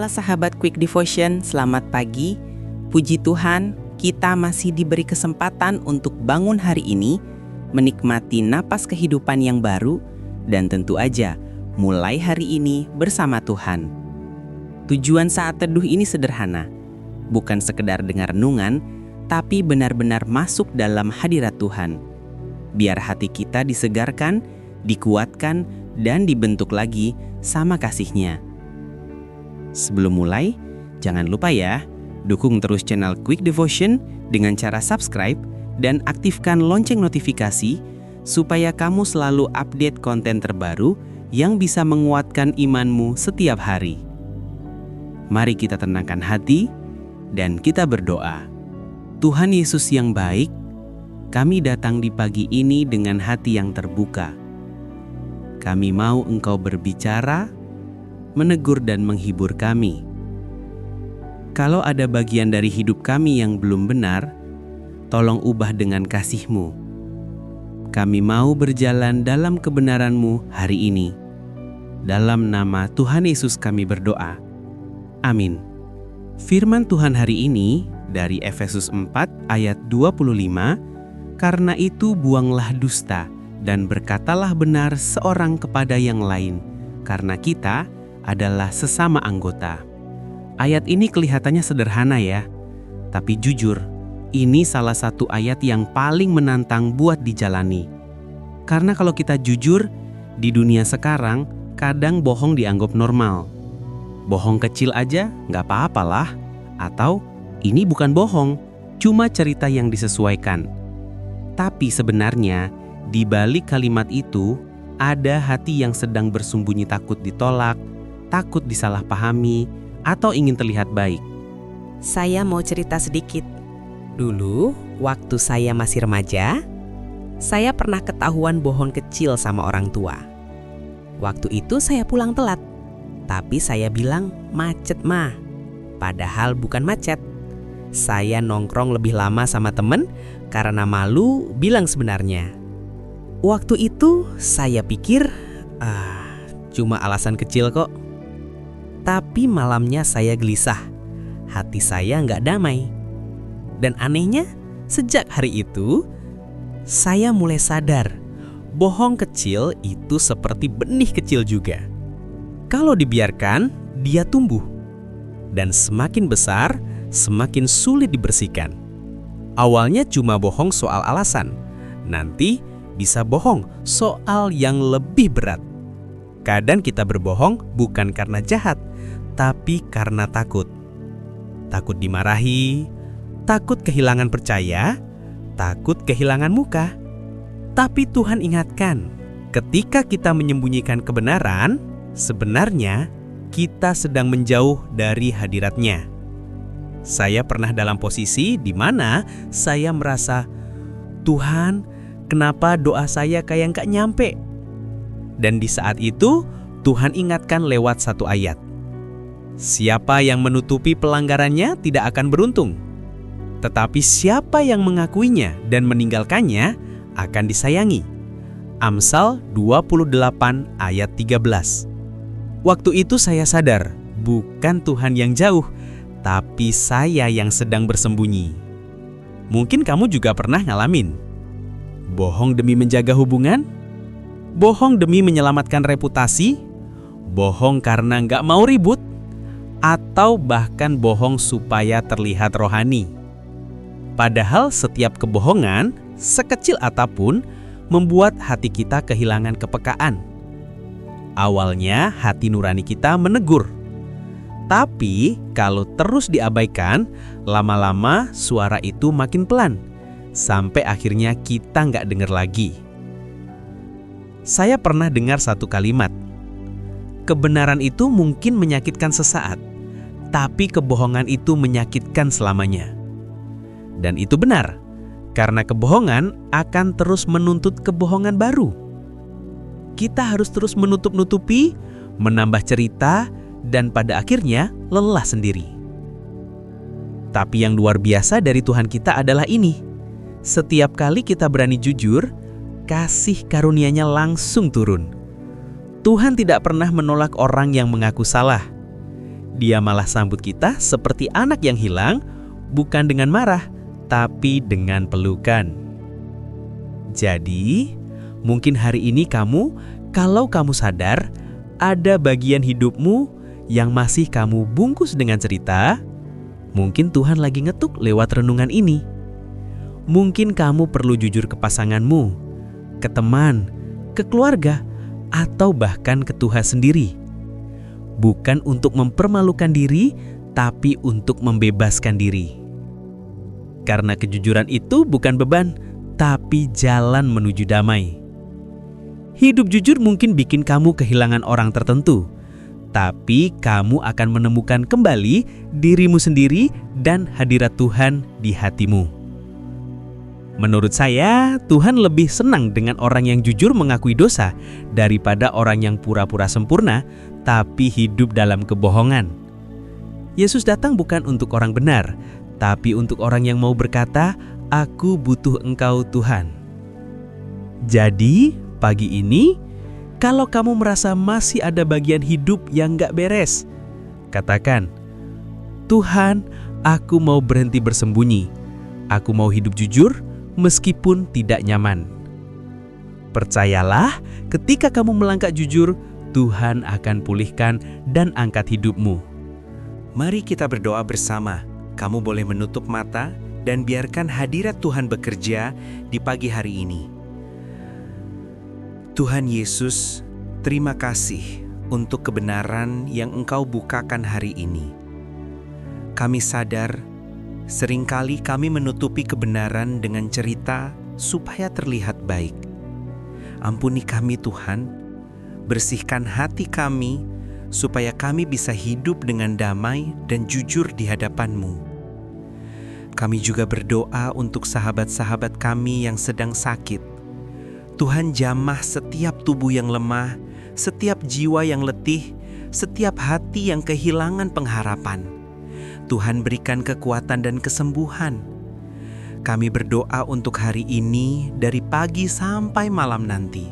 Halo sahabat Quick Devotion, selamat pagi. Puji Tuhan, kita masih diberi kesempatan untuk bangun hari ini, menikmati napas kehidupan yang baru, dan tentu aja mulai hari ini bersama Tuhan. Tujuan saat teduh ini sederhana, bukan sekedar dengar renungan, tapi benar-benar masuk dalam hadirat Tuhan. Biar hati kita disegarkan, dikuatkan, dan dibentuk lagi sama kasih-Nya. Sebelum mulai, jangan lupa ya, dukung terus channel Quick Devotion dengan cara subscribe dan aktifkan lonceng notifikasi supaya kamu selalu update konten terbaru yang bisa menguatkan imanmu setiap hari. Mari kita tenangkan hati dan kita berdoa. Tuhan Yesus yang baik, kami datang di pagi ini dengan hati yang terbuka. Kami mau Engkau berbicara, menegur dan menghibur kami. Kalau ada bagian dari hidup kami yang belum benar, tolong ubah dengan kasih-Mu. Kami mau berjalan dalam kebenaran-Mu hari ini. Dalam nama Tuhan Yesus kami berdoa. Amin. Firman Tuhan hari ini dari Efesus 4 ayat 25, "Karena itu buanglah dusta dan berkatalah benar seorang kepada yang lain, karena kita adalah sesama anggota." Ayat ini kelihatannya sederhana ya, tapi jujur, ini salah satu ayat yang paling menantang buat dijalani. Karena kalau kita jujur, di dunia sekarang kadang bohong dianggap normal. Bohong kecil aja nggak apa-apalah, atau ini bukan bohong, cuma cerita yang disesuaikan. Tapi sebenarnya, di balik kalimat itu, ada hati yang sedang bersembunyi takut ditolak, takut disalahpahami, atau ingin terlihat baik. Saya mau cerita sedikit. Dulu, waktu saya masih remaja, saya pernah ketahuan bohong kecil sama orang tua. Waktu itu saya pulang telat, tapi saya bilang macet mah. Padahal bukan macet. Saya nongkrong lebih lama sama temen karena malu bilang sebenarnya. Waktu itu saya pikir, cuma alasan kecil kok. Tapi malamnya saya gelisah, hati saya nggak damai. Dan anehnya, sejak hari itu, saya mulai sadar, bohong kecil itu seperti benih kecil juga. Kalau dibiarkan, dia tumbuh. Dan semakin besar, semakin sulit dibersihkan. Awalnya cuma bohong soal alasan, nanti bisa bohong soal yang lebih berat. Kadang kita berbohong bukan karena jahat, tapi karena takut. Takut dimarahi, takut kehilangan percaya, takut kehilangan muka. Tapi Tuhan ingatkan, ketika kita menyembunyikan kebenaran, sebenarnya kita sedang menjauh dari hadirat-Nya. Saya pernah dalam posisi di mana saya merasa, Tuhan, kenapa doa saya kayak nggak nyampe? Dan di saat itu, Tuhan ingatkan lewat satu ayat. Siapa yang menutupi pelanggarannya tidak akan beruntung. Tetapi siapa yang mengakuinya dan meninggalkannya akan disayangi. Amsal 28 ayat 13. Waktu itu saya sadar, bukan Tuhan yang jauh, tapi saya yang sedang bersembunyi. Mungkin kamu juga pernah ngalamin. Bohong demi menjaga hubungan? Bohong demi menyelamatkan reputasi? Bohong karena nggak mau ribut? Atau bahkan bohong supaya terlihat rohani? Padahal setiap kebohongan, sekecil apapun, membuat hati kita kehilangan kepekaan. Awalnya hati nurani kita menegur. Tapi kalau terus diabaikan, lama-lama suara itu makin pelan. Sampai akhirnya kita nggak dengar lagi. Saya pernah dengar satu kalimat. Kebenaran itu mungkin menyakitkan sesaat, tapi kebohongan itu menyakitkan selamanya. Dan itu benar, karena kebohongan akan terus menuntut kebohongan baru. Kita harus terus menutup-nutupi, menambah cerita, dan pada akhirnya lelah sendiri. Tapi yang luar biasa dari Tuhan kita adalah ini. Setiap kali kita berani jujur, kasih karunia-Nya langsung turun. Tuhan tidak pernah menolak orang yang mengaku salah. Dia malah sambut kita seperti anak yang hilang, bukan dengan marah, tapi dengan pelukan. Jadi, mungkin hari ini kalau kamu sadar, ada bagian hidupmu yang masih kamu bungkus dengan cerita, mungkin Tuhan lagi ngetuk lewat renungan ini. Mungkin kamu perlu jujur ke pasanganmu, ke teman, ke keluarga, atau bahkan ke Tuhan sendiri. Bukan untuk mempermalukan diri, tapi untuk membebaskan diri. Karena kejujuran itu bukan beban, tapi jalan menuju damai. Hidup jujur mungkin bikin kamu kehilangan orang tertentu, tapi kamu akan menemukan kembali dirimu sendiri dan hadirat Tuhan di hatimu. Menurut saya, Tuhan lebih senang dengan orang yang jujur mengakui dosa daripada orang yang pura-pura sempurna tapi hidup dalam kebohongan. Yesus datang bukan untuk orang benar, tapi untuk orang yang mau berkata, "Aku butuh Engkau Tuhan." Jadi, pagi ini, kalau kamu merasa masih ada bagian hidup yang gak beres, katakan, "Tuhan, aku mau berhenti bersembunyi. Aku mau hidup jujur meskipun tidak nyaman." Percayalah, ketika kamu melangkah jujur, Tuhan akan pulihkan dan angkat hidupmu. Mari kita berdoa bersama. Kamu boleh menutup mata dan biarkan hadirat Tuhan bekerja di pagi hari ini. Tuhan Yesus, terima kasih untuk kebenaran yang Engkau bukakan hari ini. Kami sadar, seringkali kami menutupi kebenaran dengan cerita supaya terlihat baik. Ampuni kami Tuhan, bersihkan hati kami supaya kami bisa hidup dengan damai dan jujur di hadapan-Mu. Kami juga berdoa untuk sahabat-sahabat kami yang sedang sakit. Tuhan jamah setiap tubuh yang lemah, setiap jiwa yang letih, setiap hati yang kehilangan pengharapan. Tuhan berikan kekuatan dan kesembuhan. Kami berdoa untuk hari ini dari pagi sampai malam nanti.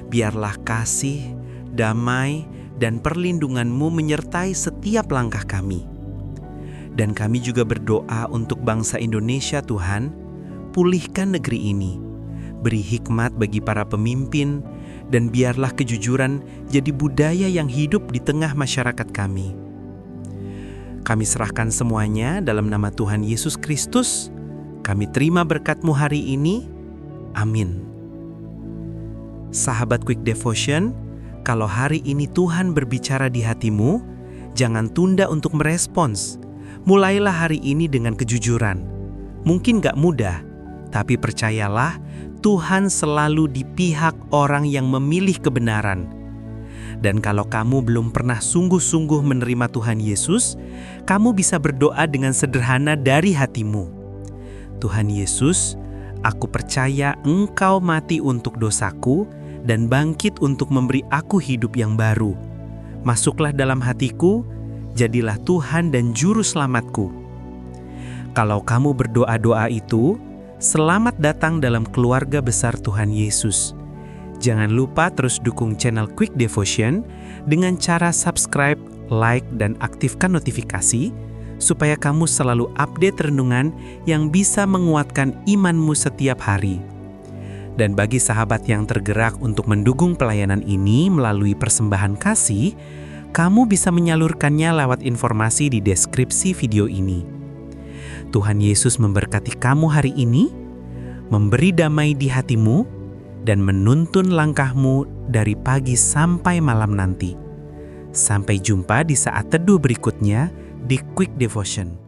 Biarlah kasih, damai, dan perlindungan-Mu menyertai setiap langkah kami. Dan kami juga berdoa untuk bangsa Indonesia Tuhan, pulihkan negeri ini. Beri hikmat bagi para pemimpin, dan biarlah kejujuran jadi budaya yang hidup di tengah masyarakat kami. Kami serahkan semuanya dalam nama Tuhan Yesus Kristus. Kami terima berkat-Mu hari ini. Amin. Sahabat Quick Devotion, kalau hari ini Tuhan berbicara di hatimu, jangan tunda untuk merespons. Mulailah hari ini dengan kejujuran. Mungkin gak mudah, tapi percayalah, Tuhan selalu di pihak orang yang memilih kebenaran. Dan kalau kamu belum pernah sungguh-sungguh menerima Tuhan Yesus, kamu bisa berdoa dengan sederhana dari hatimu. Tuhan Yesus, aku percaya Engkau mati untuk dosaku dan bangkit untuk memberi aku hidup yang baru. Masuklah dalam hatiku, jadilah Tuhan dan Juru Selamatku. Kalau kamu berdoa-doa itu, selamat datang dalam keluarga besar Tuhan Yesus. Jangan lupa terus dukung channel Quick Devotion dengan cara subscribe, like, dan aktifkan notifikasi supaya kamu selalu update renungan yang bisa menguatkan imanmu setiap hari. Dan bagi sahabat yang tergerak untuk mendukung pelayanan ini melalui persembahan kasih, kamu bisa menyalurkannya lewat informasi di deskripsi video ini. Tuhan Yesus memberkati kamu hari ini, memberi damai di hatimu, dan menuntun langkahmu dari pagi sampai malam nanti. Sampai jumpa di saat teduh berikutnya di Quick Devotion.